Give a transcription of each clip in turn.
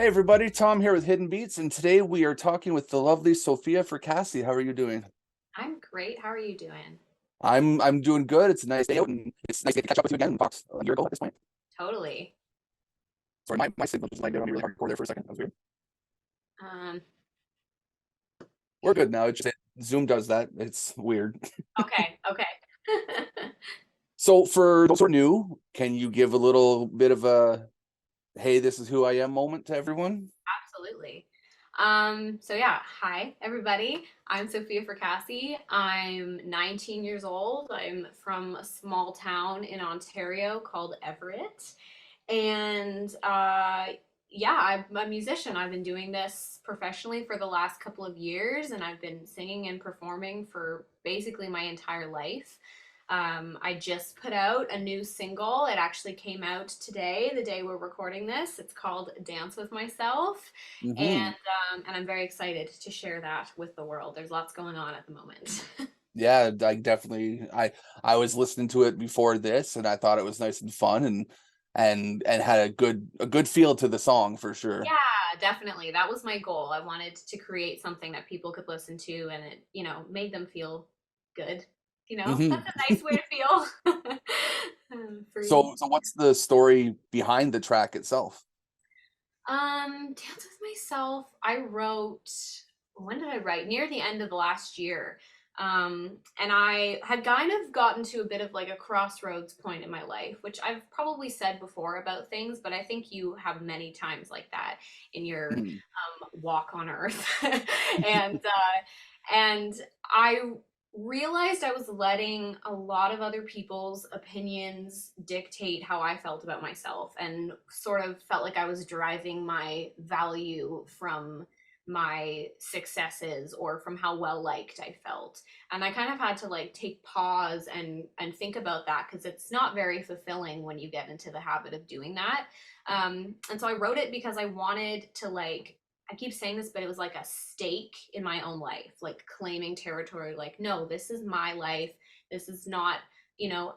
Hey everybody, Tom here with Hidden Beats, and today we are talking with the lovely Sophia Fracassi. How are you doing? I'm great. How are you doing? I'm doing good. It's a nice day out, and it's nice to catch up with you again. Talked a year ago at this point. Totally. Sorry, my signal just lagged out on me really hardcore there for a second. That was weird. Um, We're good now. It's just Zoom does that. It's weird. okay, okay. So for those who are new, can you give a little bit of a "Hey, this is who I am" moment to everyone? Absolutely. So yeah, hi everybody. I'm Sophia Fracassi. I'm 19 years old. I'm from a small town in Ontario called Everett. And yeah, I'm a musician. I've been doing this professionally for the last couple of years, and I've been singing and performing for basically my entire life. I just put out a new single. It actually came out today, the day we're recording this. It's called "Dance with Myself," Hmm. and I'm very excited to share that with the world. There's lots going on at the moment. Yeah, I definitely I was listening to it before this, and I thought it was nice and fun, and had a good feel to the song for sure. Yeah, definitely. That was my goal. I wanted to create something that people could listen to and it, made them feel good. That's Hmm. a nice way to feel. So, Free. so what's the story behind the track itself? Dance with Myself, I wrote, when did I write? Near the end of the last year. And I had kind of gotten to a bit of like a crossroads point in my life, which I've probably said before about things, but I think you have many times like that in your Mhm. walk on earth. And I realized I was letting a lot of other people's opinions dictate how I felt about myself, and sort of felt like I was deriving my value from my successes or from how well liked I felt. And I kind of had to like take pause and think about that, because it's not very fulfilling when you get into the habit of doing that. And so I wrote it because I wanted to, like, I keep saying this, but it was like a stake in my own life, like claiming territory. Like, no, this is my life. This is not,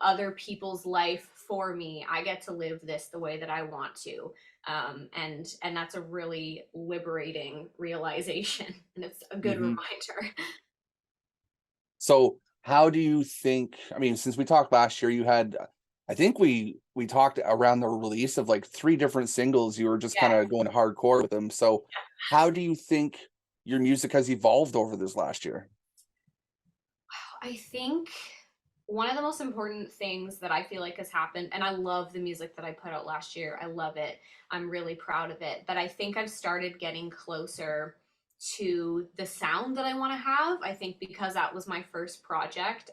other people's life for me. I get to live this the way that I want to. And that's a really liberating realization, and it's a good Hmm. reminder. So, how do you think? I mean, since we talked last year, you had, I think we talked around the release of like three different singles. You were just kind Yeah, of going hardcore with them. So, how do you think your music has evolved over this last year? I think one of the most important things that I feel like has happened, and I love the music that I put out last year. I love it. I'm really proud of it. But I think I've started getting closer to the sound that I want to have. I think because that was my first project,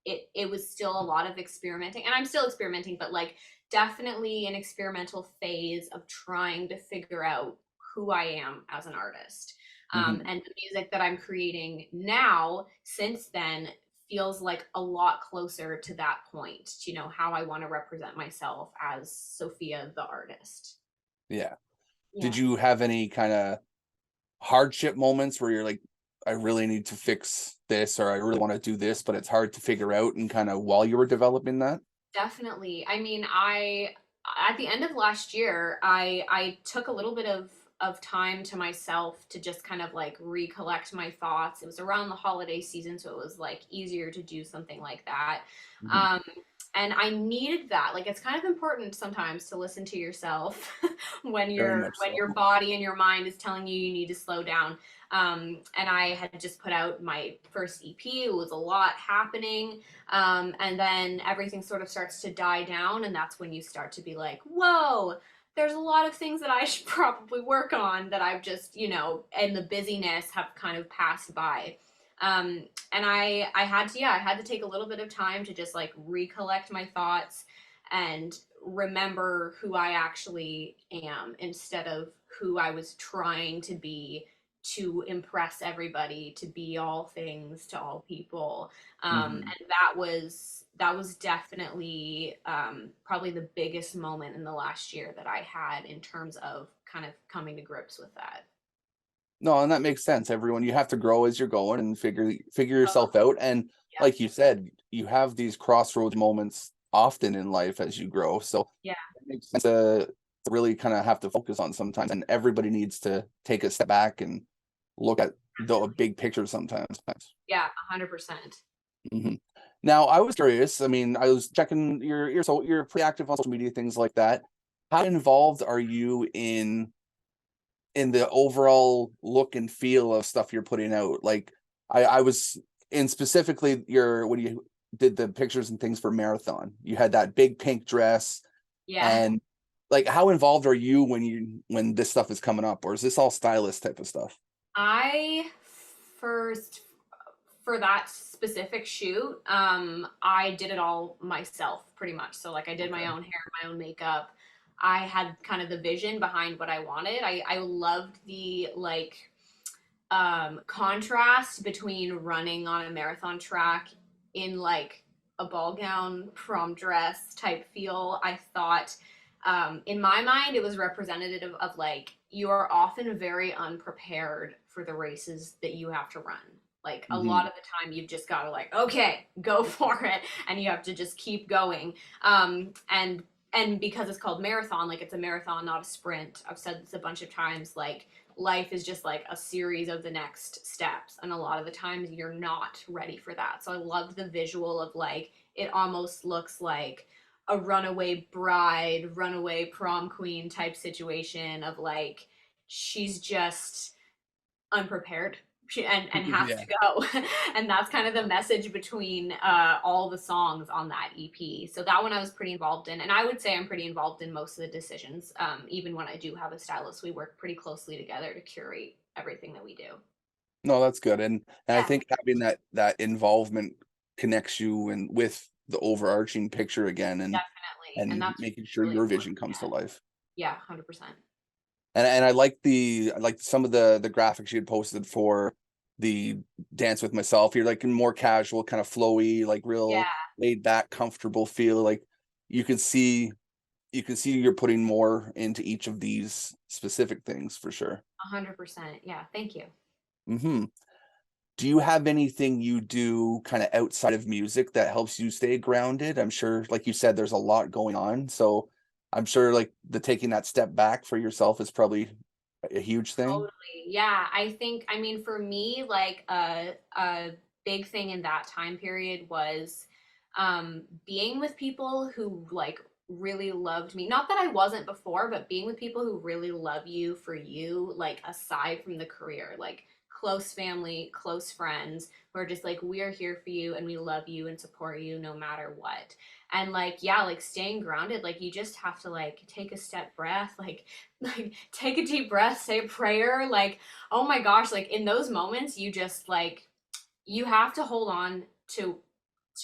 it was still a lot of experimenting, and I'm still experimenting, but like definitely an experimental phase of trying to figure out who I am as an artist. Hmm. And the music that I'm creating now, since then, feels like a lot closer to that point, how I want to represent myself as Sophia the artist. Yeah. Did Yeah. you have any kind of hardship moments where you're like, I really need to fix this, or I really want to do this, but it's hard to figure out, and kind of while you were developing that? Definitely. I mean, I at the end of last year, I took a little bit of time to myself to just kind of like recollect my thoughts. It was around the holiday season, so it was like easier to do something like that. Mhm. Um, and I needed that. Like, it's kind of important sometimes to listen to yourself when Very your much when so. your body and your mind is telling you you need to slow down. And I had just put out my first EP. It was a lot happening, and then everything sort of starts to die down, and that's when you start to be like, whoa, there's a lot of things that I should probably work on that I've just, in the busyness have kind of passed by. And I had to, yeah, I had to take a little bit of time to just like recollect my thoughts and remember who I actually am, instead of who I was trying to be, to impress everybody, to be all things to all people. Hmm. And that was definitely, probably the biggest moment in the last year that I had, in terms of kind of coming to grips with that. No, and that makes sense. Everyone, you have to grow as you're going and figure Oh, yourself out. And yeah, like you said, you have these crossroads moments often in life as you grow. So yeah, it makes sense really kind of have to focus on sometimes, and everybody needs to take a step back and look at the big picture sometimes. Yeah, 100%. Mhm. Now, I was curious. I mean, I was checking you're pretty active on social media, things like that. How involved are you in the overall look and feel of stuff you're putting out? Like, I was in specifically your when you did the pictures and things for marathon. You had that big pink dress, Yeah. and like, how involved are you when this stuff is coming up, or is this all stylist type of stuff? I first for that specific shoot, I did it all myself pretty much. So like I did my Okay. own hair, my own makeup. I had kind of the vision behind what I wanted. I loved the like contrast between running on a marathon track in like a ball gown, prom dress type feel. I thought, in my mind, it was representative of like you are often very unprepared for the races that you have to run. Like a lot Mhm. of the time, you've just got to like, okay, go for it, and you have to just keep going. And because it's called marathon, like it's a marathon, not a sprint. I've said this a bunch of times. Like life is just like a series of the next steps, and a lot of the times you're not ready for that. So I loved the visual of like it almost looks like a runaway bride, runaway prom queen type situation of like she's just unprepared and has Yeah. to go. And that's kind of the message between all the songs on that EP. So that one I was pretty involved in, and I would say I'm pretty involved in most of the decisions. Even when I do have a stylist, we work pretty closely together to curate everything that we do. No, that's good, and I Yeah, think having that involvement connects you and with the overarching picture again, definitely, and and that's making sure really your important. vision comes to life. Yeah, 100%. And I like some of the graphics you had posted for the dance with myself. You're like in more casual, kind of flowy, like real Yeah, laid back, comfortable feel. Like you can see you can see you're putting more into each of these specific things for sure. 100%. Yeah, thank you. Hmm. Do you have anything you do kind of outside of music that helps you stay grounded? I'm sure, like you said, there's a lot going on. So I'm sure like the taking that step back for yourself is probably a huge thing. Totally. Yeah, I think I mean for me like a big thing in that time period was being with people who like really loved me. Not that I wasn't before, but being with people who really love you for you, like aside from the career, like close family, close friends who are just like we are here for you and we love you and support you no matter what. And like yeah, like staying grounded, like you just have to like take a step breath, like take a deep breath, say a prayer, like oh my gosh, like in those moments you just like you have to hold on to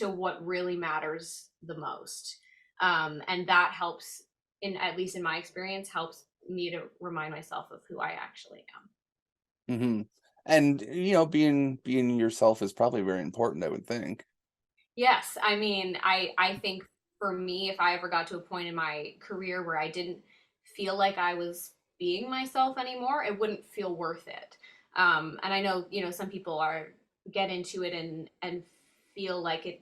what really matters the most. And that helps, in at least in my experience, helps me to remind myself of who I actually am. Mhm. And, being yourself is probably very important, I would think. Yes, I mean, I think for me, if I ever got to a point in my career where I didn't feel like I was being myself anymore, it wouldn't feel worth it. And I know, some people are get into it and feel like it,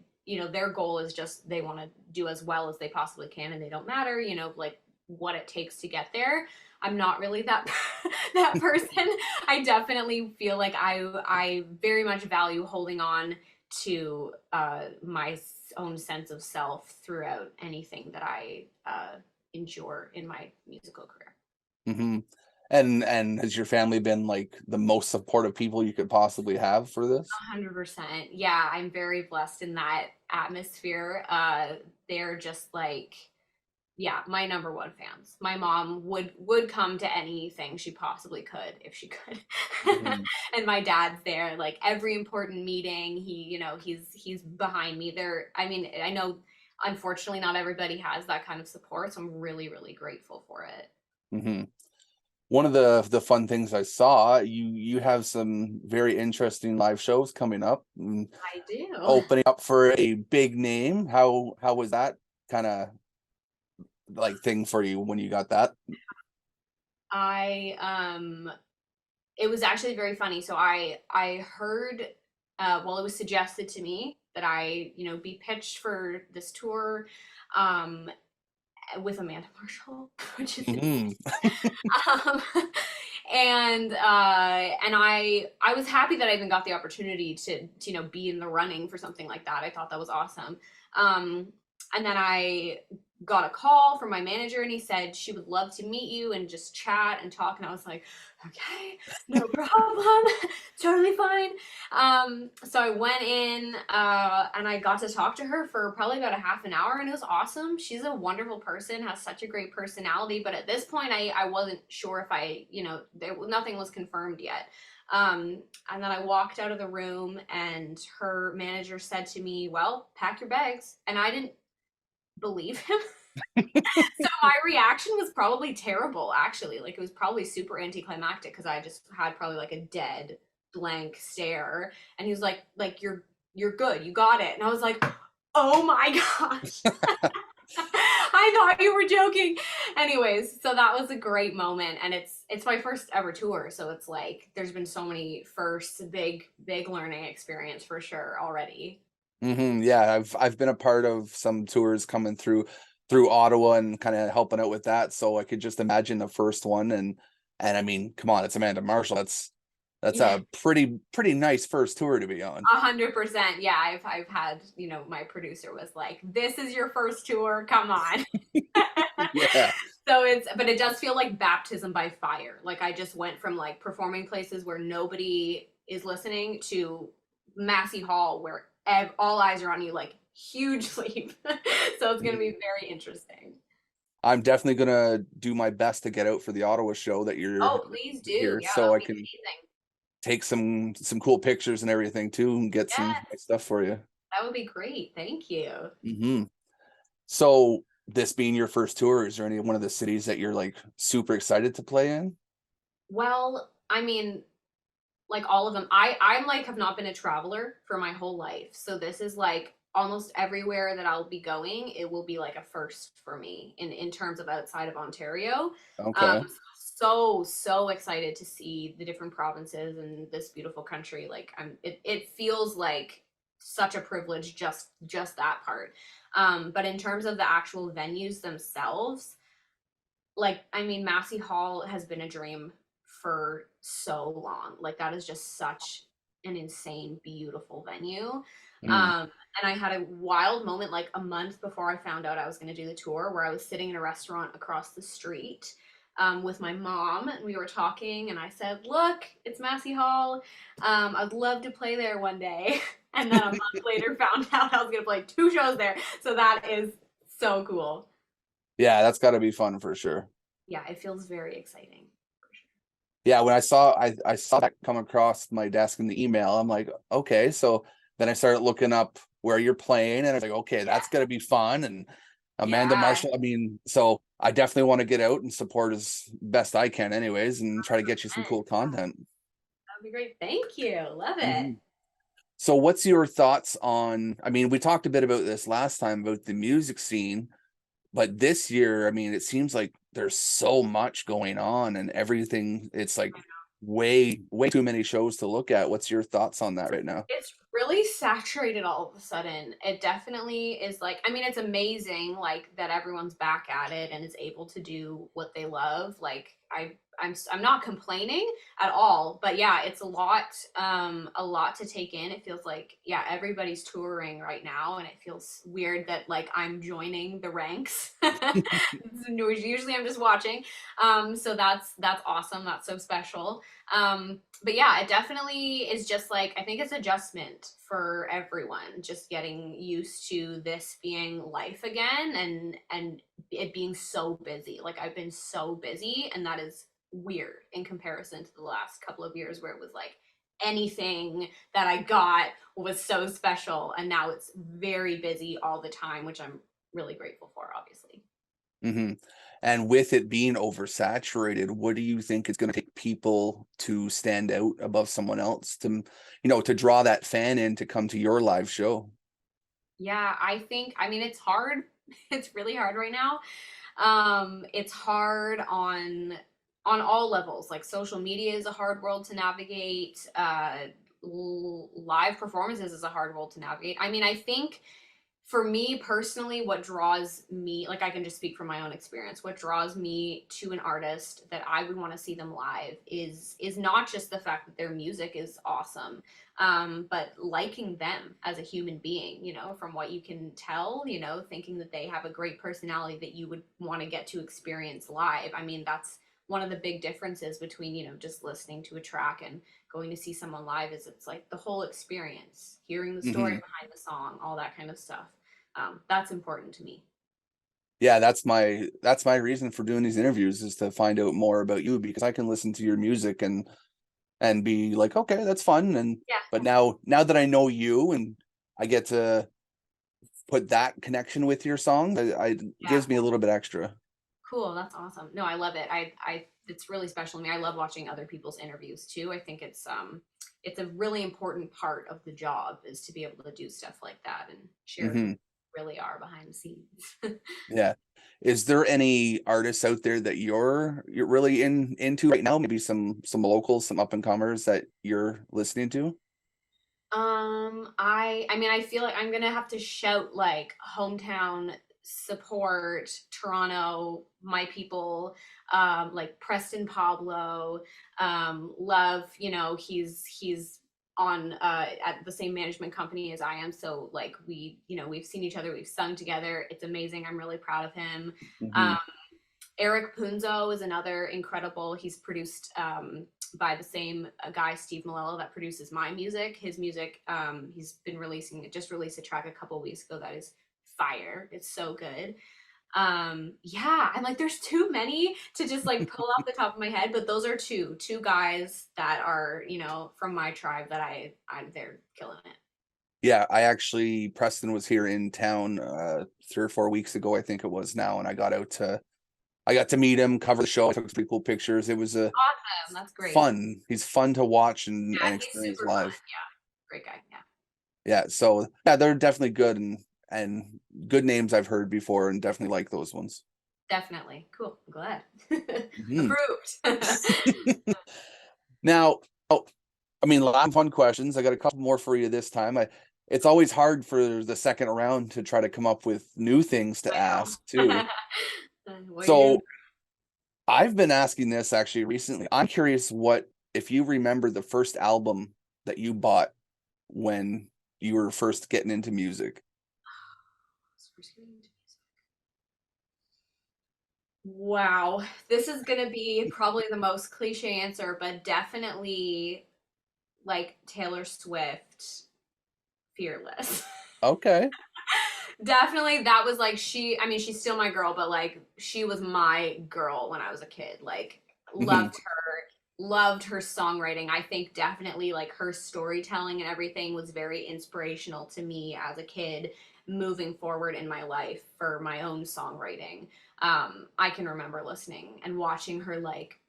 their goal is just they want to do as well as they possibly can, and they don't matter, like what it takes to get there. I'm not really that that person. I definitely feel like I very much value holding on to my own sense of self throughout anything that I endure in my musical career. Mhm. And has your family been, like, the most supportive people you could possibly have for this? 100%. Yeah, I'm very blessed in that atmosphere. They're just like, yeah, my number one fans. My mom would come to anything she possibly could if she could. Mhm. And my dad's there like every important meeting. He's behind me. There I mean, I know unfortunately not everybody has that kind of support, so I'm really really grateful for it. Mhm. One of the fun things I saw, you have some very interesting live shows coming up, and I do. opening up for a big name. How was that kinda, like, thing for you when you got that? I It was actually very funny. So I heard well, it was suggested to me that I, be pitched for this tour. Um with Amanda Marshall, which is Hmm. um, and I was happy that I even got the opportunity to be in the running for something like that. I thought that was awesome. Um, and then I got a call from my manager, and he said she would love to meet you and just chat and talk. And I was like, okay, no problem, totally fine. So I went in, and I got to talk to her for probably about a half an hour, and it was awesome. She's a wonderful person, has such a great personality. But at this point, I wasn't sure if nothing was confirmed yet. And then I walked out of the room, and her manager said to me, "Well, pack your bags." And I didn't believe him. So my reaction was probably terrible, actually. Like, it was probably super anticlimactic because I just had probably like a dead blank stare. And he was like you're good, you got it. And I was like, oh my gosh. I thought you were joking. Anyways, so that was a great moment, and it's my first ever tour, so it's like there's been so many firsts, big learning experience for sure already. Yeah, I've been a part of some tours coming through Ottawa and kind of helping out with that. So I could just imagine the first one, and I mean, come on, it's Amanda Marshall. That's Yeah. a pretty nice first tour to be on. 100%. Yeah, I've had, my producer was like, "This is your first tour. Come on." Yeah. So but it does feel like baptism by fire. Like, I just went from like performing places where nobody is listening to Massey Hall where all eyes are on you, like huge leap. So it's going to be Mhm. very interesting. I'm definitely gonna do my best to get out for the Ottawa show that you're Oh, please do. here, Yeah, that so would I be can amazing. take some cool pictures and everything too, and get some Yes, nice stuff for you. that would be great. Thank you. Hmm. So this being your first tour, is there any one of the cities that you're like super excited to play in? Well, I mean, like all of them. I'm like have not been a traveler for my whole life. So this is like almost everywhere that I'll be going, it will be like a first for me in terms of outside of Ontario. Okay. So excited to see the different provinces and this beautiful country. Like it feels like such a privilege, just that part. But in terms of the actual venues themselves, like, I mean, Massey Hall has been a dream for so long. Like, that is just such an insane, beautiful venue. Mm. And I had a wild moment like a month before I found out I was going to do the tour, where I was sitting in a restaurant across the street, with my mom, and we were talking, and I said, "Look, it's Massey Hall. I'd love to play there one day." And then a month later, found out I was going to play 2 shows there. So that is so cool. Yeah, that's got to be fun for sure. Yeah, it feels very exciting. Yeah, when I saw that come across my desk in the email, I'm like, okay. So then I started looking up where you're playing, and I was like, okay, Yeah, that's gonna be fun. And Amanda yeah, Marshall, I mean, so I definitely want to get out and support as best I can, anyways, and try to get you some cool content. that'd be great. Thank you. Love it. Mhm. So what's your thoughts on, I mean, we talked a bit about this last time about the music scene, but this year, I mean, it seems like there's so much going on and everything. It's like way too many shows to look at. What's your thoughts on that right now? It's really saturated all of a sudden. It definitely is like, I mean, it's amazing like that everyone's back at it and is able to do what they love. Like I'm not complaining at all, but yeah, it's a lot to take in. It feels like, yeah, everybody's touring right now, and it feels weird that like I'm joining the ranks. Usually I'm just watching. So that's awesome. That's so special. But yeah, it definitely is just like, I think it's adjustment for everyone, just getting used to this being life again, and it being so busy. Like, I've been so busy, and that is weird in comparison to the last couple of years where it was like anything that I got was so special, and now it's very busy all the time, which I'm really grateful for, obviously. Hmm. And with it being oversaturated, what do you think is going to take people to stand out above someone else to, to draw that fan in to come to your live show? Yeah, I think, I mean, it's hard. It's really hard right now. It's hard on all levels. Like, social media is a hard world to navigate. Live performances is a hard world to navigate. I mean, I think For me personally, what draws me, like I can just speak from my own experience, what draws me to an artist that I would want to see them live is not just the fact that their music is awesome, but liking them as a human being, from what you can tell, thinking that they have a great personality that you would want to get to experience live. I mean, that's one of the big differences between, just listening to a track and going to see someone live is it's like the whole experience, hearing the story Hmm. behind the song, all that kind of stuff. That's important to me. Yeah, that's my reason for doing these interviews, is to find out more about you, because I can listen to your music and be like, okay, that's fun. And Yeah, but now that I know you, and I get to put that connection with your song, I yeah, gives me a little bit extra. cool. That's awesome. No, I love it. It's really special to me. I love watching other people's interviews too. I think it's a really important part of the job is to be able to do stuff like that and share who Hmm. you really are behind the scenes. Yeah. Is there any artists out there that you're really into right now? Maybe some locals, some up and comers that you're listening to? I mean, I feel like I'm gonna have to shout like hometown support, Toronto, my people, like Preston Pablo, love, he's on at the same management company as I am. So like we've seen each other, we've sung together. It's amazing. I'm really proud of him. Hmm. Um, Eric Punzo is another incredible. He's produced by the same guy, Steve Malello, that produces my music. His music, he's been just released a track a couple weeks ago that is fire. It's so good. Yeah, I'm like, there's too many to just like pull off the top of my head, but those are two guys that are, from my tribe that they're killing it. Yeah, Preston was here in town 3 or 4 weeks ago, I think it was now, and I got to meet him, cover the show. I took some pretty cool pictures. It was a Awesome. That's great. fun. He's fun to watch and Yeah, he's experience super fun. live. Yeah, great guy. Yeah. Yeah, so yeah, they're definitely good, and good names I've heard before, and definitely like those ones. Definitely. Cool. I'm glad. Mhm. Approved. Now, oh, I mean, a lot of fun questions. I got a couple more for you this time. It's always hard for the second round to try to come up with new things to I ask know. too. What are you doing? So I've been asking this actually recently. I'm curious what if you remember the first album that you bought when you were first getting into music. Wow. This is going to be probably the most cliche answer, but definitely like Taylor Swift, Fearless. Okay. Definitely that was like I mean, she's still my girl, but like she was my girl when I was a kid. Like Hmm. loved her songwriting. I think definitely like her storytelling and everything was very inspirational to me as a kid moving forward in my life for my own songwriting. I can remember listening and watching her like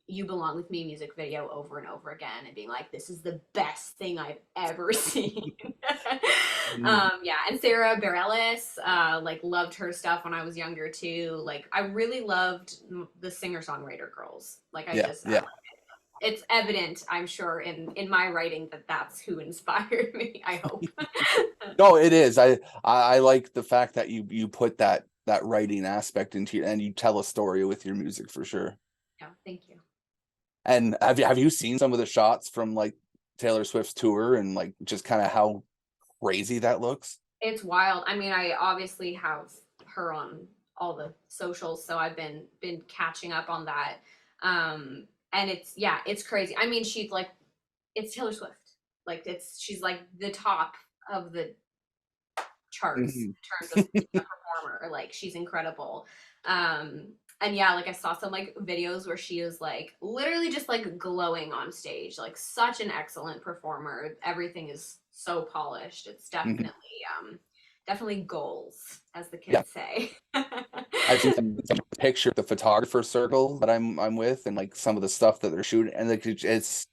You Belong With Me music video over and over again and being like, this is the best thing I've ever seen. Yeah, and Sarah Bareilles, like loved her stuff when I was younger too. Like I really loved the singer-songwriter girls. Like Yeah, yeah. it's evident, I'm sure, in my writing that that's who inspired me. I hope. No, it is. I like the fact that you put that writing aspect into you, and you tell a story with your music for sure. Yeah, thank you. And have you seen some of the shots from like Taylor Swift's tour, and like just kind of how crazy that looks? It's wild. I mean, I obviously have her on all the socials, so I've been catching up on that. And it's crazy. I mean, she's like it's Taylor Swift. Like she's like the top of the charts Mhm. in terms of being a performer. Like she's incredible. Um, and yeah, like I saw some like videos where she was like literally just like glowing on stage, like such an excellent performer. Everything is so polished. It's Mhm. definitely goals, as the Yeah, kids say. I've seen some picture of the photographer circle that I'm with, and like some of the stuff that they're shooting, and like it's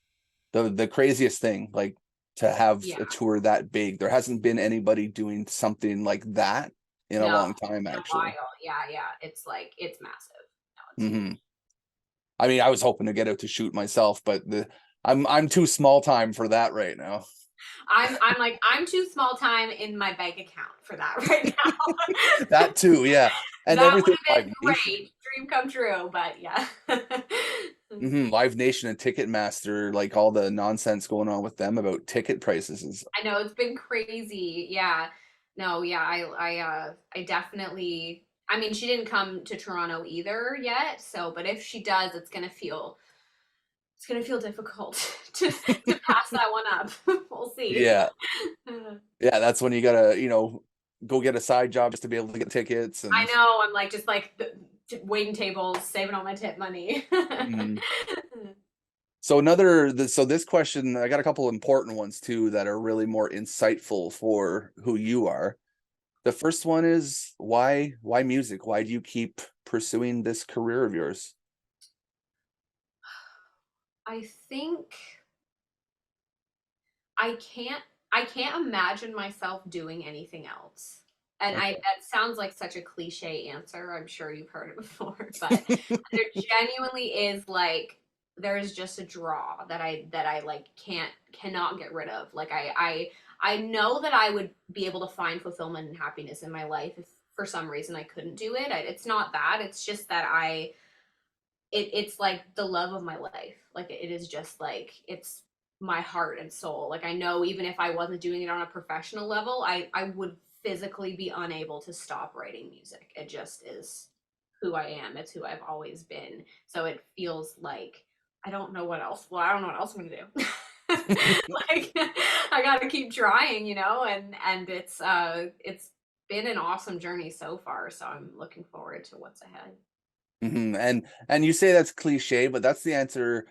the craziest thing, like to have Yeah, a tour that big. There hasn't been anybody doing something like that in a no, long time, in a actually. while. Yeah. It's like it's massive. No, it's Hmm. huge. I mean, I was hoping to get out to shoot myself, but I'm too small time for that right now. I'm like, I'm too small time in my bank account for that right now. That too, yeah. And That would everything have Live been Nation. great. Dream come true, but yeah. Live Nation and Ticketmaster, like all the nonsense going on with them about ticket prices is I know it's been crazy. Yeah. No, yeah, I definitely, I mean, she didn't come to Toronto either yet, so but if she does, it's gonna feel difficult to pass that one up. We'll see. yeah. Yeah, that's when you gotta, go get a side job just to be able to get tickets I and know. I'm like just like waiting tables, saving all my tip money. mhm. So this question, I got a couple important ones too that are really more insightful for who you are. The first one is why music? Why do you keep pursuing this career of yours? I think I can't I can't imagine myself doing anything else. And I Okay. that sounds like such a cliche answer. I'm sure you've heard it before, but there genuinely is like there's just a draw that I like cannot get rid of. Like I know that I would be able to find fulfillment and happiness in my life if for some reason I couldn't do it. It's not that. It's just that it's like the love of my life. Like it is just like it's my heart and soul. Like I know even if I wasn't doing it on a professional level, I would physically be unable to stop writing music. It just is who I am. It's who I've always been. So it feels like I don't know what else. Well, I don't know what else I'm gonna do. Like I gotta keep trying, and it's been an awesome journey so far. So I'm looking forward to what's ahead. And you say that's cliche, but that's the answer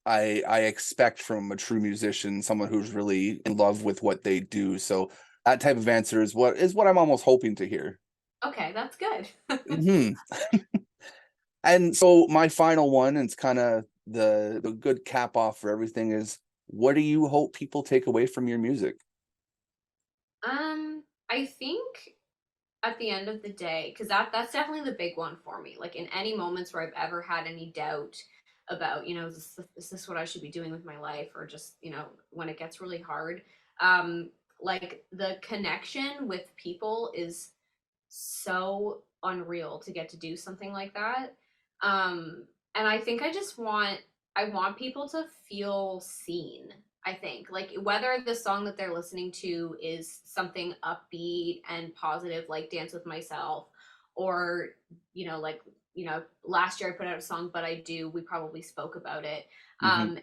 I expect from a true musician, someone who's really in love with what they do. So that type of answer is what I'm almost hoping to hear. Okay, that's good. hmm And so my final one, and it's kind of the good cap off for everything is what do you hope people take away from your music? I think at the end of the day, because that's definitely the big one for me. Like in any moments where I've ever had any doubt about, is this what I should be doing with my life, or just, when it gets really hard, um, like the connection with people is so unreal to get to do something like that. And I think I want people to feel seen. I think like whether the song that they're listening to is something upbeat and positive like Dance with Myself or like last year I put out a song But I Do, we probably spoke about it. hmm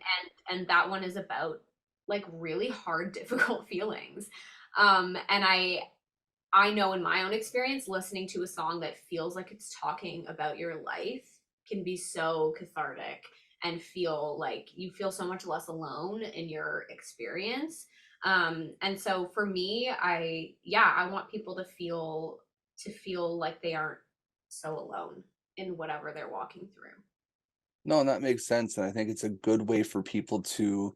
And that one is about like really hard difficult feelings. And I know in my own experience, listening to a song that feels like it's talking about your life can be so cathartic and feel like you feel so much less alone in your experience. And so for me, I want people to feel like they aren't so alone in whatever they're walking through. No, and that makes sense. And I think it's a good way for people to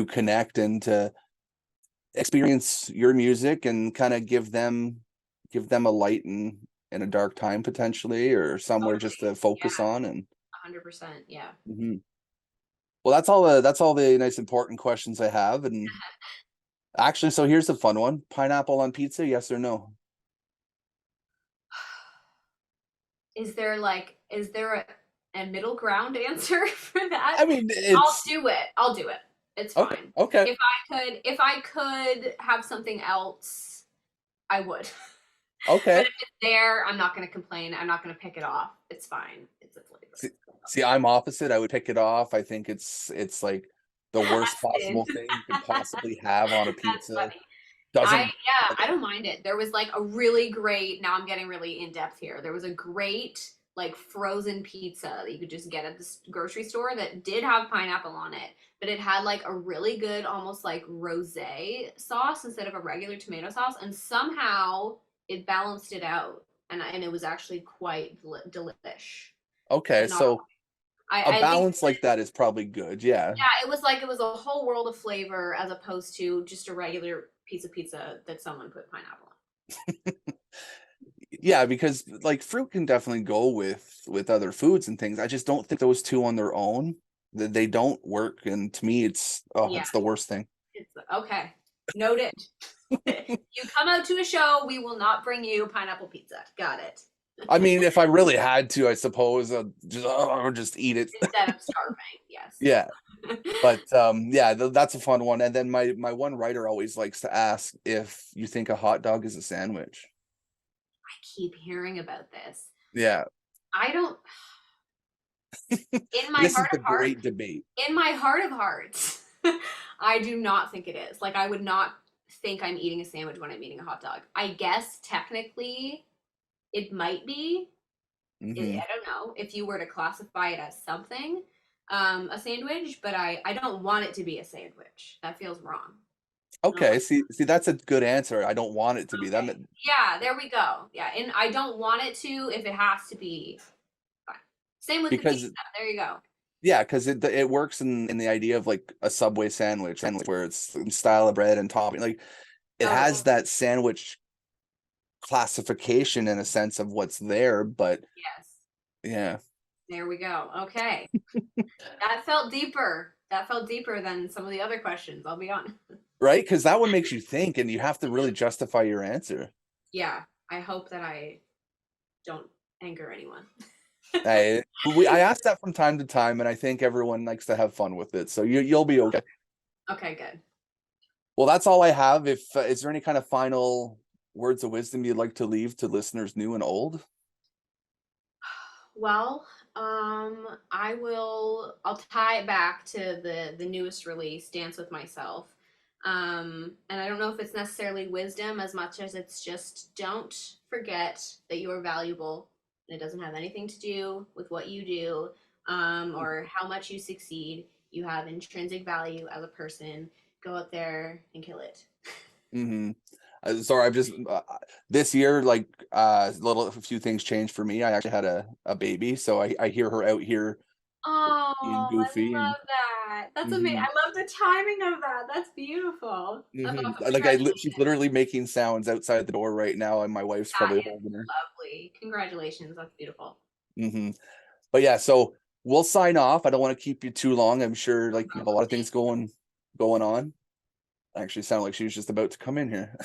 connect and to experience your music and kind of give them a light in a dark time potentially or somewhere just Totally. to focus Yeah, on and 100%. Yeah. Mhm. Well, that's all the nice important questions I have. And actually, so here's a fun one. Pineapple on pizza, yes or no? Is there a middle ground answer for that? I mean, I'll it's do it. I'll do it. It's okay. fine. Okay. If I could have something else, I would. But Okay. if it's there, I'm not gonna complain. I'm not gonna pick it off. It's fine. It's a flavor. See, see, I'm opposite. I would pick it off. I think it's like the worst Sid. possible thing you can possibly have on a That's pizza. funny. Doesn't I don't mind it. There was like a really great, now I'm getting really in depth here. There was a great like frozen pizza that you could just get at the grocery store that did have pineapple on it, but it had like a really good almost like rosé sauce instead of a regular tomato sauce, and somehow it balanced it out, and it was actually quite delish. okay. But not So a I think balance like that is probably good. Yeah. yeah, it was a whole world of flavor as opposed to just a regular piece of pizza that someone put pineapple on. Yeah, because like fruit can definitely go with other foods and things. I just don't think those two on their own, they don't work. And to me, it's Yeah, the worst thing. Okay, noted. You come out to a show, we will not bring you pineapple pizza. Got it. I mean, if I really had to, I suppose I'll just eat it. Instead of starving, yes. Yeah. But yeah, that's a fun one. And then my one writer always likes to ask if you think a hot dog is a sandwich. I keep hearing about this. Yeah. I don't. In my This is heart the of hearts, great debate. in my heart of hearts, I do not think it is. Like, I would not think I'm eating a sandwich when I'm eating a hot dog. I guess technically it might be. Hmm. I don't know if you were to classify it as something, a sandwich, but I don't want it to be a sandwich. That feels wrong. Okay, see, that's a good answer. I don't want it to be. That Okay. Yeah, there we go. Yeah, and I don't want it to if it has to be. Fine. Same with the because pizza. There you go. yeah, because it works in the idea of like a Subway sandwich, where it's style of bread and topping. Like it Totally. has that sandwich classification in a sense of what's there, but Yes. yeah. There we go. Okay. That felt deeper. That felt deeper than some of the other questions, I'll be honest. Right? Because that one makes you think and you have to really justify your answer. Yeah. I hope that I don't anger anyone. I ask that from time to time, and I think everyone likes to have fun with it. So you'll be okay. Okay, good. Well, that's all I have. If is there any kind of final words of wisdom you'd like to leave to listeners new and old? Well, I'll tie it back to the newest release, Dance with Myself. And I don't know if it's necessarily wisdom as much as it's just don't forget that you are valuable. And it doesn't have anything to do with what you do, or how much you succeed. You have intrinsic value as a person. Go out there and kill it. Mm-hmm. Sorry, I've just this year, like a few things changed for me. I actually had a baby, so I hear her out here Oh, being I goofy and love that. That's amazing. hmm I love the timing of that. That's beautiful. That's hmm awesome. like she's Congratulations. literally making sounds outside the door right now, and my wife's That probably is holding her. lovely. Congratulations. That's beautiful. Hmm. But yeah, so we'll sign off. I don't want to keep you too long. I'm sure like you have a lot of things going on. Actually, sounded like she was just about to come in here.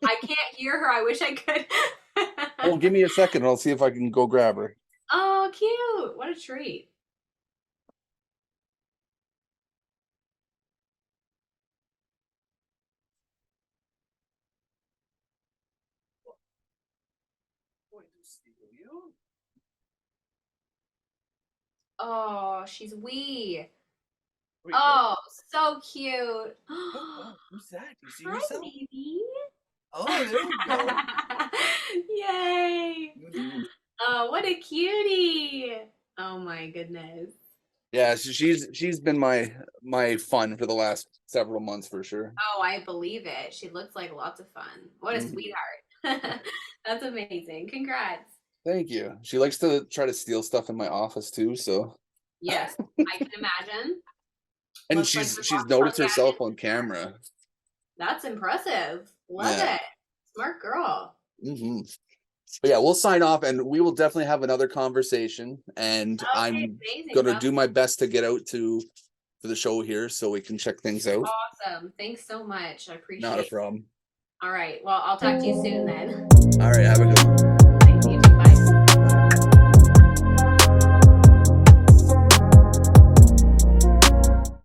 I can't hear her. I wish I could. Oh, give me a second, and I'll see if I can go grab her. Oh, cute. What a treat. Oh, she's wee. There you go. Oh, so cute. Oh, who's that? You see Hi, yourself? baby. Oh, there you go. Yay. Mhm. Oh, what a cutie. Oh my goodness. Yeah, so she's been my fun for the last several months for sure. Oh, I believe it. She looks like lots of fun. What a Mhm. sweetheart. That's amazing. Congrats. Thank you. She likes to try to steal stuff in my office too, so Yes, I can imagine. and Looks like she's there's she's lots of fun noticed herself gadgets on in there. camera. That's impressive. Love Yeah. it. Smart girl. Hmm. But yeah, we'll sign off and we will definitely have another conversation. And Okay, I'm amazing. gonna Sounds do my best to get out to for the show here so we can check things out. awesome. Thanks so much. I Not a appreciate it. problem. All right. Well, I'll talk to you soon then. All right, have a good one.